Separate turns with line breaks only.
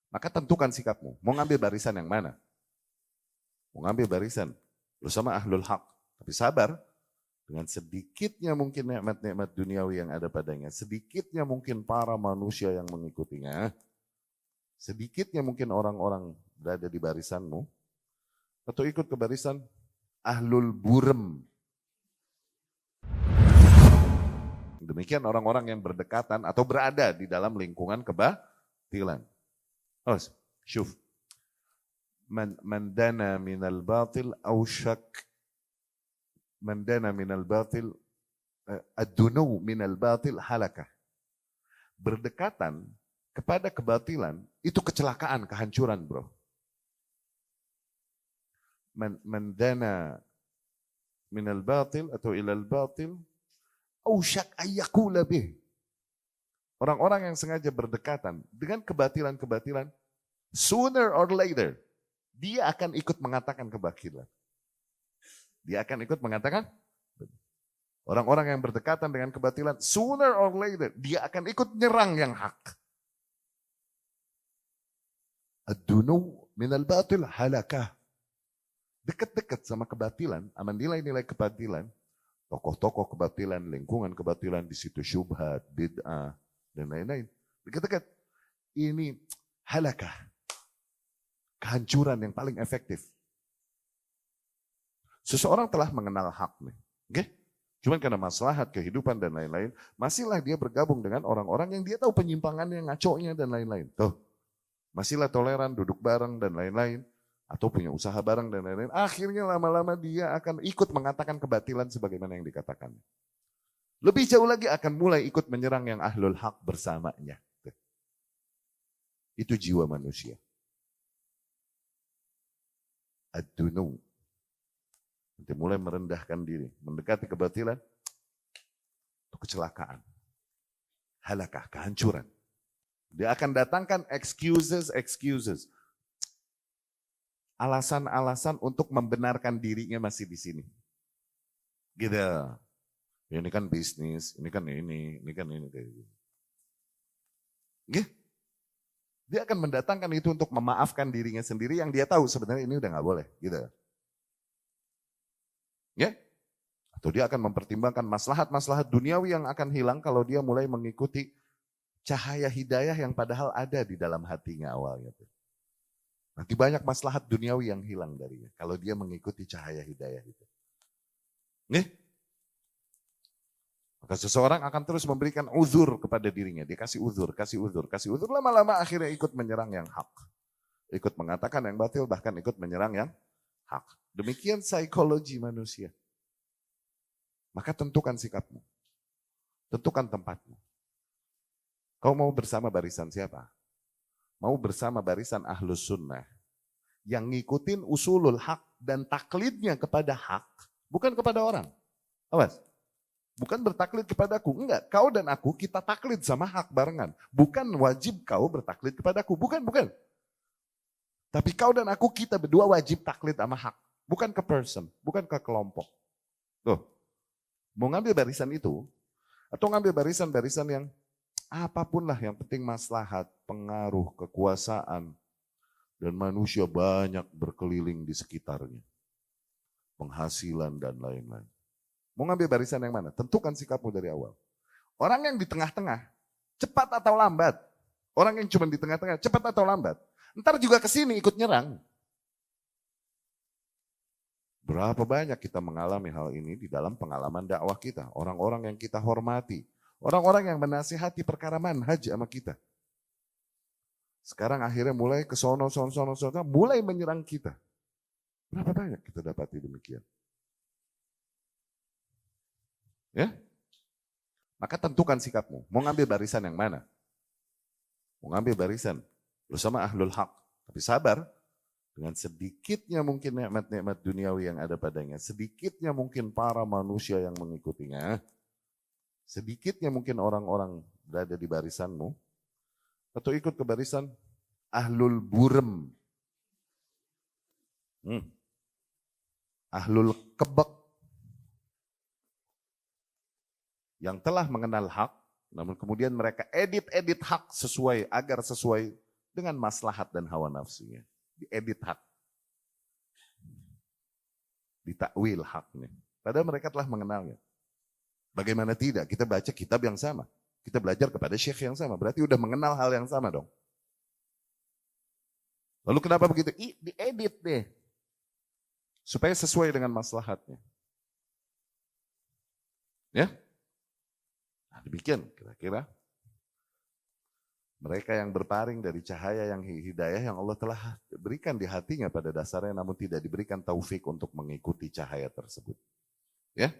Maka tentukan sikapmu. Mau ngambil barisan yang mana? Mau ngambil barisan bersama ahlul haq. Tapi sabar, dengan sedikitnya mungkin nikmat-nikmat duniawi yang ada padanya. Sedikitnya mungkin para manusia yang mengikutinya. Sedikitnya mungkin orang-orang berada di barisanmu. Atau ikut ke barisan ahlul burem. Demikian orang-orang yang berdekatan atau berada di dalam lingkungan kebatilan. Oh, syuf. Man dana minal batil awsyak. Man dana minal batil ad-dunu minal batil halakah. Berdekatan kepada kebatilan itu kecelakaan, kehancuran, bro. Man dana minal batil atau ilal batil awsyak ayyakula bih. Orang-orang yang sengaja berdekatan dengan kebatilan-kebatilan, sooner or later, dia akan ikut mengatakan kebatilan. Dia akan ikut mengatakan, orang-orang yang berdekatan dengan kebatilan, sooner or later, dia akan ikut nyerang yang hak. Ad-dunu minal batil halakah. Dekat-dekat sama kebatilan, sama nilai-nilai kebatilan, tokoh-tokoh kebatilan, lingkungan kebatilan, di situ syubhat, bid'ah, dan lain-lain. Dekat-dekat. Ini halakah. Kehancuran yang paling efektif. Seseorang telah mengenal hak nih. Okay? Cuman karena maslahat kehidupan dan lain-lain, masihlah dia bergabung dengan orang-orang yang dia tahu penyimpangannya, ngaconya dan lain-lain. Tuh. Masihlah toleran, duduk bareng dan lain-lain. Atau punya usaha bareng dan lain-lain. Akhirnya lama-lama dia akan ikut mengatakan kebatilan sebagaimana yang dikatakan. Lebih jauh lagi akan mulai ikut menyerang yang ahlul haq bersamanya. Itu jiwa manusia. Ad-dunu. Nanti mulai merendahkan diri. Mendekati kebatilan. Itu kecelakaan. Halakah, kehancuran. Dia akan datangkan excuses. Alasan-alasan untuk membenarkan dirinya masih di sini. Gitu. Ini kan bisnis, ini kan ini kan ini. Gitu. Dia akan mendatangkan itu untuk memaafkan dirinya sendiri yang dia tahu sebenarnya ini udah gak boleh. Gitu. Ya? Atau dia akan mempertimbangkan maslahat-maslahat duniawi yang akan hilang kalau dia mulai mengikuti cahaya hidayah yang padahal ada di dalam hatinya awalnya. Nanti banyak maslahat duniawi yang hilang darinya kalau dia mengikuti cahaya hidayah itu. Nih? Maka seseorang akan terus memberikan uzur kepada dirinya. Dia kasih uzur. Lama-lama akhirnya ikut menyerang yang hak. Ikut mengatakan yang batil, bahkan ikut menyerang yang hak. Demikian psikologi manusia. Maka tentukan sikapmu. Tentukan tempatmu. Kau mau bersama barisan siapa? Mau bersama barisan ahlus sunnah. Yang ngikutin usulul hak dan taklidnya kepada hak. Bukan kepada orang. Awas. Bukan bertaklid kepadaku. Enggak, kau dan aku kita taklid sama hak barengan. Bukan wajib kau bertaklid kepadaku. Bukan. Tapi kau dan aku kita berdua wajib taklid sama hak. Bukan ke person, bukan ke kelompok. Tuh, mau ngambil barisan itu, atau ngambil barisan-barisan yang apapun lah yang penting maslahat, pengaruh, kekuasaan, dan manusia banyak berkeliling di sekitarnya. Penghasilan dan lain-lain. Mau ngambil barisan yang mana? Tentukan sikapmu dari awal. Orang yang di tengah-tengah, cepat atau lambat. Orang yang cuma di tengah-tengah, cepat atau lambat. Ntar juga kesini ikut nyerang. Berapa banyak kita mengalami hal ini di dalam pengalaman dakwah kita. Orang-orang yang kita hormati. Orang-orang yang menasihati perkara manhaj sama kita. Sekarang akhirnya mulai ke sono, mulai menyerang kita. Berapa banyak kita dapati demikian. Ya? Maka tentukan sikapmu. Mau ngambil barisan yang mana? Mau ngambil barisan bersama ahlul haq. Tapi sabar, dengan sedikitnya mungkin nikmat-nikmat duniawi yang ada padanya. Sedikitnya mungkin para manusia yang mengikutinya. Sedikitnya mungkin orang-orang berada di barisanmu. Atau ikut ke barisan ahlul burem. Ahlul kebek. Yang telah mengenal hak, namun kemudian mereka edit hak agar sesuai dengan maslahat dan hawa nafsunya. Diedit hak. Ditakwil haknya. Padahal mereka telah mengenalnya. Bagaimana tidak? Kita baca kitab yang sama. Kita belajar kepada syekh yang sama. Berarti udah mengenal hal yang sama dong. Lalu kenapa begitu? Diedit deh. Supaya sesuai dengan maslahatnya. Ya? Nah, demikian kira-kira. Mereka yang berpaling dari cahaya yang hidayah yang Allah telah berikan di hatinya pada dasarnya namun tidak diberikan taufik untuk mengikuti cahaya tersebut. Ya?